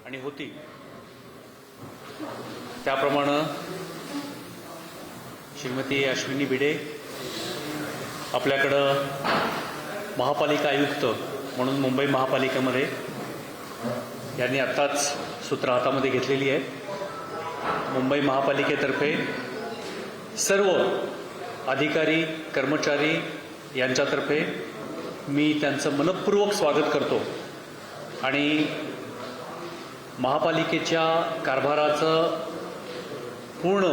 आणि होती त्याप्रमाणे श्रीमती अश्विनी भिडे आपल्याकडं महापालिका आयुक्त म्हणून मुंबई महापालिकेमध्ये यांनी आत्ताच सूत्र हातामध्ये घेतलेली आहे। मुंबई महापालिकेतर्फे सर्व अधिकारी कर्मचारी यांच्यातर्फे मी त्यांचं मनपूर्वक स्वागत करतो आणि महापालिकेच्या कारभाराचं पूर्ण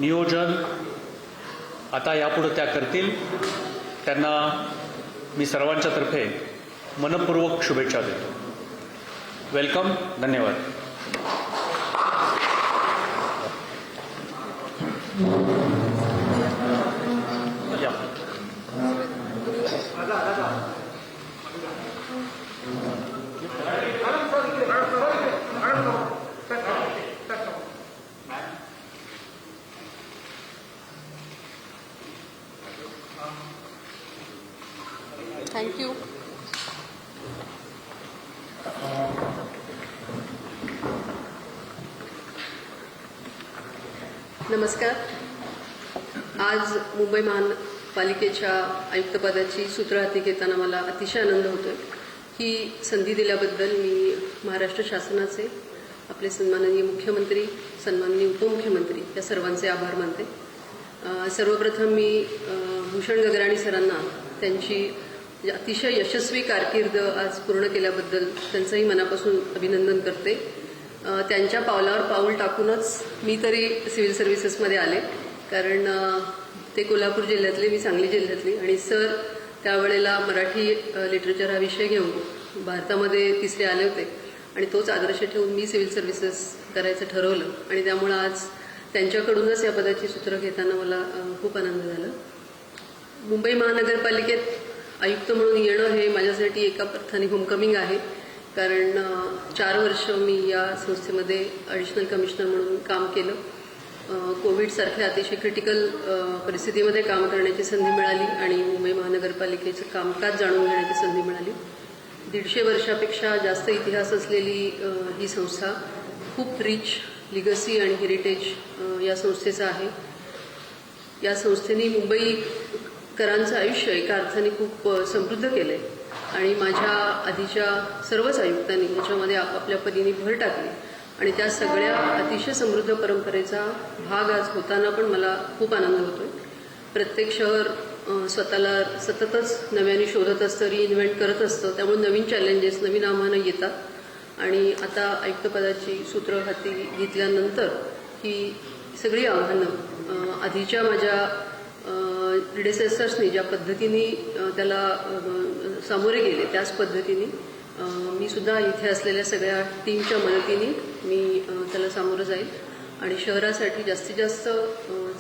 नियोजन आता यापुढे त्या करतील। त्यांना मी सर्वांच्या तर्फे मनपूर्वक शुभेच्छा देतो। वेलकम, धन्यवाद। Thank you. नमस्कार। आज मुंबई महापालिकेच्या आयुक्तपदाची सूत्र हाती घेताना मला अतिशय आनंद होतोय। ही संधी दिल्याबद्दल मी महाराष्ट्र शासनाचे, आपले सन्माननीय मुख्यमंत्री, सन्माननीय उपमुख्यमंत्री या सर्वांचे आभार मानते। सर्वप्रथम मी भूषण गगराणी सरांना त्यांची अतिशय यशस्वी कारकीर्द आज पूर्ण केल्याबद्दल त्यांचंही मनापासून अभिनंदन करते। त्यांच्या पावलावर पाऊल टाकूनच मी तरी सिव्हिल सर्व्हिसेसमध्ये आले, कारण ते कोल्हापूर जिल्ह्यातले, मी सांगली जिल्ह्यातली, आणि सर त्यावेळेला मराठी लिटरेचर हा विषय घेऊन भारतामध्ये तिसरे आले होते आणि तोच आदर्श ठेवून मी सिव्हिल सर्व्हिसेस करायचं ठरवलं आणि त्यामुळे आज त्यांच्याकडूनच या पदाची सूत्र घेताना मला खूप आनंद झाला। मुंबई महानगरपालिकेत आयुक्त म्हणून येणं हे माझ्यासाठी एका अर्थाने होमकमिंग आहे, कारण 4 वर्ष मी या संस्थेमध्ये ॲडिशनल कमिशनर म्हणून काम केलं। कोविडसारख्या अतिशय क्रिटिकल परिस्थितीमध्ये काम करण्याची संधी मिळाली आणि मुंबई महानगरपालिकेचं कामकाज जाणून घेण्याची संधी मिळाली। 150 वर्षापेक्षा जास्त इतिहास असलेली ही संस्था खूप रिच लिगसी आणि हेरिटेज या संस्थेचं आहे। या संस्थेने मुंबईकरांचं आयुष्य एका अर्थाने खूप समृद्ध केलंय आणि माझ्या आधीच्या सर्वच आयुक्तांनी याच्यामध्ये आपापल्या परीने भर टाकली आणि त्या सगळ्या अतिशय समृद्ध परंपरेचा भाग आज होताना पण मला खूप आनंद होतोय। प्रत्येक शहर स्वतःला सततच नव्याने शोधत असतं, रिइन्व्हेंट करत असतं, त्यामुळे नवीन चॅलेंजेस, नवीन आव्हानं येतात आणि आता आयुक्तपदाची सूत्र हाती घेतल्यानंतर ही सगळी आव्हानं आधीच्या माझ्या प्रिडेसेसर्सनी ज्या पद्धतीने त्याला सामोरे गेले त्याच पद्धतीने मी सुद्धा इथे असलेल्या सगळ्या टीमच्या मदतीने मी त्याला सामोरं जाईल आणि शहरासाठी जास्तीत जास्त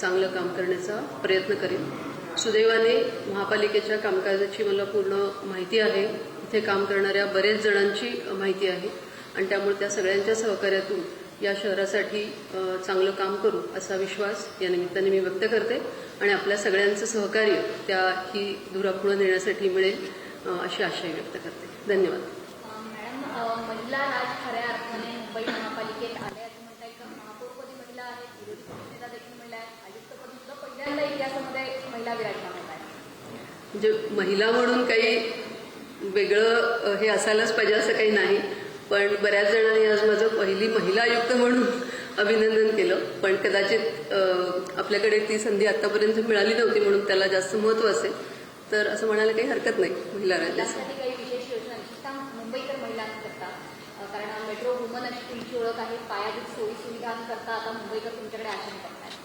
चांगलं काम करण्याचा प्रयत्न करेन। सुदैवाने महापालिकेच्या कामकाजाची मला पूर्ण माहिती आहे, इथे काम करणाऱ्या बरेच जणांची माहिती आहे आणि त्यामुळे त्या सगळ्यांच्या सहकार्यातून या शहरासाठी चांगलं काम करू असा विश्वास या निमित्ताने मी व्यक्त करते आणि आपल्या सगळ्यांचं सहकार्य त्या ही धुरापुढे नेण्यासाठी मिळेल अशी आशा व्यक्त करते। धन्यवाद। मॅडम, महिला राज खऱ्या अर्थाने मुंबई महापालिकेत आल्या असं म्हणताय का? महापौरपदी महिला आहेत, विरोधी पक्षनेता देखील महिला आहेत, आयुक्तपदी सुद्धा पहिल्यांदा इतिहासामध्ये महिला विराजमान आहेत। म्हणजे महिला म्हणून काही वेगळं हे असायलाच पाहिजे असं काही नाही, पण बऱ्याच जणांनी आज माझं पहिली महिला आयुक्त म्हणून अभिनंदन केलं, पण कदाचित आपल्याकडे ती संधी आतापर्यंत मिळाली नव्हती म्हणून त्याला जास्त महत्त्व असेल, तर असं म्हणायला काही हरकत नाही। महिला राज्यासाठी काही विशेष योजना विशेषतः मुंबईकर महिलांकरता, कारण मेट्रो वुमन अशी तुमची ओळख आहे, पायाभूत सोयी सुविधांकरता आता मुंबईकर तुमच्याकडे आशा करतात।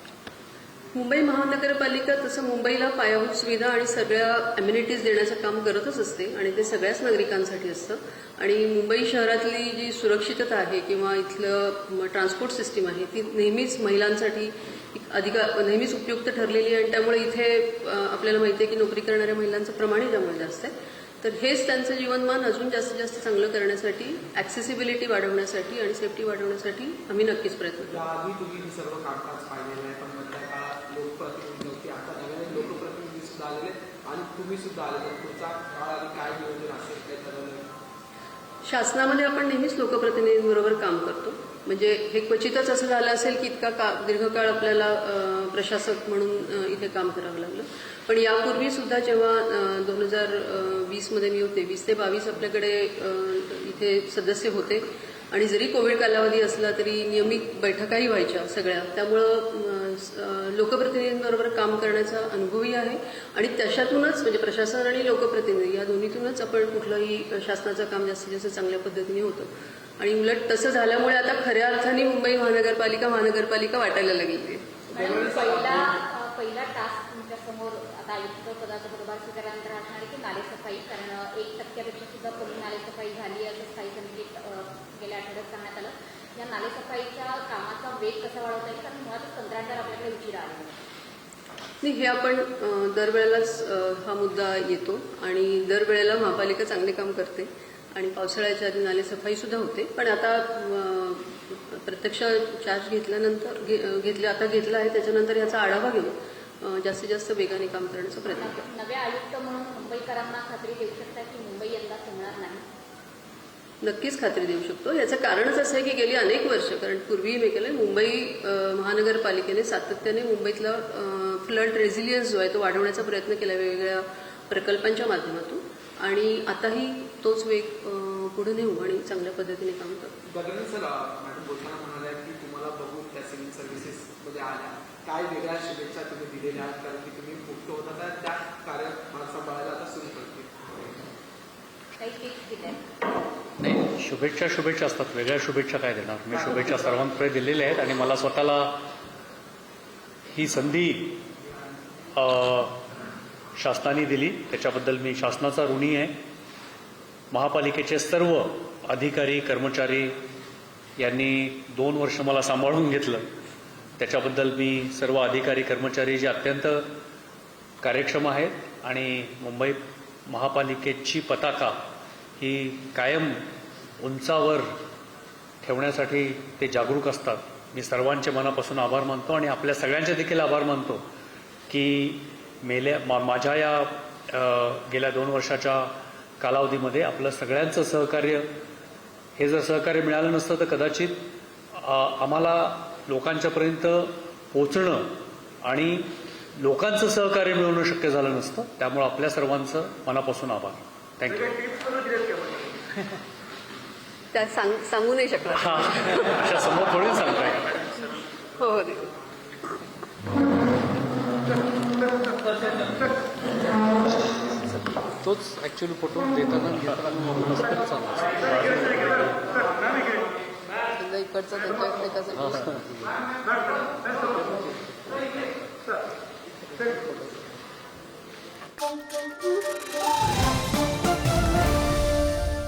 मुंबई महानगरपालिका तसं मुंबईला पायाभूत सुविधा आणि सगळ्या अम्युनिटीज देण्याचं काम करतच असते आणि ते सगळ्याच नागरिकांसाठी असतं आणि मुंबई शहरातली जी सुरक्षितता आहे किंवा इथलं ट्रान्सपोर्ट सिस्टीम आहे ती नेहमीच महिलांसाठी नेहमीच उपयुक्त ठरलेली आहे आणि त्यामुळे इथे आपल्याला माहिती आहे की नोकरी करणाऱ्या महिलांचं प्रमाणही त्यामुळे जास्त आहे। तर हेच त्यांचं जीवनमान अजून जास्तीत जास्त चांगलं करण्यासाठी, ॲक्सेसिबिलिटी वाढवण्यासाठी आणि सेफ्टी वाढवण्यासाठी आम्ही नक्कीच प्रयत्न करू। आधी तुम्ही सर्व कामकाज पाहिलेलं आहे, पण मधल्या काळात लोकप्रतिनिधी नव्हती, आता नवीन लोकप्रतिनिधी सुद्धा आलेले आणि तुम्ही सुद्धा आले, तर पुढचा काळ आणि काय नियोजन असेल ते ठरवलं? शासनामध्ये आपण नेहमीच लोकप्रतिनिधींबरोबर काम करतो. म्हणजे हे क्वचितच असं झालं असेल की इतका दीर्घकाळ आपल्याला प्रशासक म्हणून इथे काम करावं लागलं. पण यापूर्वी सुद्धा जेव्हा 2020मध्ये मी होते, 20 ते 22 आपल्याकडे इथे सदस्य होते आणि जरी कोविड कालावधी असला तरी नियमित बैठकाही व्हायच्या सगळ्या. त्यामुळं लोकप्रतिनिधींबरोबर काम करण्याचा अनुभवही आहे आणि त्याच्यातूनच म्हणजे प्रशासन आणि लोकप्रतिनिधी या दोन्हीतूनच आपण कुठलंही शासनाचं काम जास्तीत जास्त चांगल्या पद्धतीने होतं. आणि उलट तसं झाल्यामुळे आता खऱ्या अर्थाने मुंबई महानगरपालिका वाटायला लागली आहे. मॅडम, पहिला टास्क तुमच्या समोर आता आयुक्त पदाचा पदभार स्वीकारल्यानंतर असणार आहे की नालेसफाई, कारण 1% सुद्धा कमी नालेसफाई झाली असं स्थायी समितीत गेल्या आठवड्यात सांगण्यात आलं. या नालेसफाईच्या कामाचा वेग कसा वाढवता येईल, कारण मुळातच कंत्राटदार आपल्याकडे उशिरा आले. नाही, हे आपण दरवेळेलाच हा मुद्दा येतो आणि दरवेळेला महापालिका चांगले काम करते आणि पावसाळ्याच्या आधी नालेसफाई सुद्धा होते. पण आता प्रत्यक्ष चार्ज घेतला आहे, त्याच्यानंतर याचा आढावा घेऊन जास्तीत जास्त वेगाने काम करण्याचा प्रयत्न करतो. नवे आयुक्त म्हणून मुंबईकरांना खात्री देऊ शकता की मुंबई यंदा सोडणार नाही? नक्कीच खात्री देऊ शकतो. याचं कारणच असं आहे की गेली अनेक वर्ष, कारण पूर्वी मी केलं मुंबई महानगरपालिकेने सातत्याने मुंबईतला फ्लड रेझिलियन्स जो आहे तो वाढवण्याचा प्रयत्न केला वेगवेगळ्या प्रकल्पांच्या माध्यमातून आणि आताही तोच वेग पुढे नेऊ आणि चांगल्या पद्धतीने काम करतो. गगन सर, मॅडम बोलताना म्हणाल्या की तुम्हाला बघून त्या सिव्हिल सर्व्हिसेसमध्ये आल्या, काय वेगळ्या शुभेच्छा तुम्ही दिलेल्या आहात, कारण की तुम्ही मुक्त होता तर त्या कार्यभार सांभाळायला आता सुरू करते. काही टिप्स दिल्या? नाही, शुभेच्छा असतात, वेगळ्या शुभेच्छा काय देणार. मी शुभेच्छा सर्वांकडे दिलेल्या आहेत आणि मला स्वतःला ही संधी शासनाने दिली त्याच्याबद्दल मी शासनाचा ऋणी आहे. महापालिकेचे सर्व अधिकारी कर्मचारी यांनी 2 वर्ष मला सांभाळून घेतलं, त्याच्याबद्दल मी सर्व अधिकारी कर्मचारी जे अत्यंत कार्यक्षम आहेत आणि मुंबई महापालिकेची पताका ही कायम उंचावर ठेवण्यासाठी ते जागरूक असतात. मी सर्वांचे मनापासून आभार मानतो आणि आपल्या सगळ्यांचे देखील आभार मानतो की माझ्या या गेल्या 2 वर्षाच्या कालावधीमध्ये आपलं सगळ्यांचं सहकार्य, हे जर सहकार्य मिळालं नसतं तर कदाचित आम्हाला लोकांच्यापर्यंत पोचणं आणि लोकांचं सहकार्य मिळवणं शक्य झालं नसतं. त्यामुळे आपल्या सर्वांचं मनापासून आभार. थँक्यू. त्या सांगू नाही शकणार. हा, अशा समोर थोडी सांगता येईल. हो. तोच ऍक्च्युअली फोटो देताना घेताना इकडचा त्यांच्या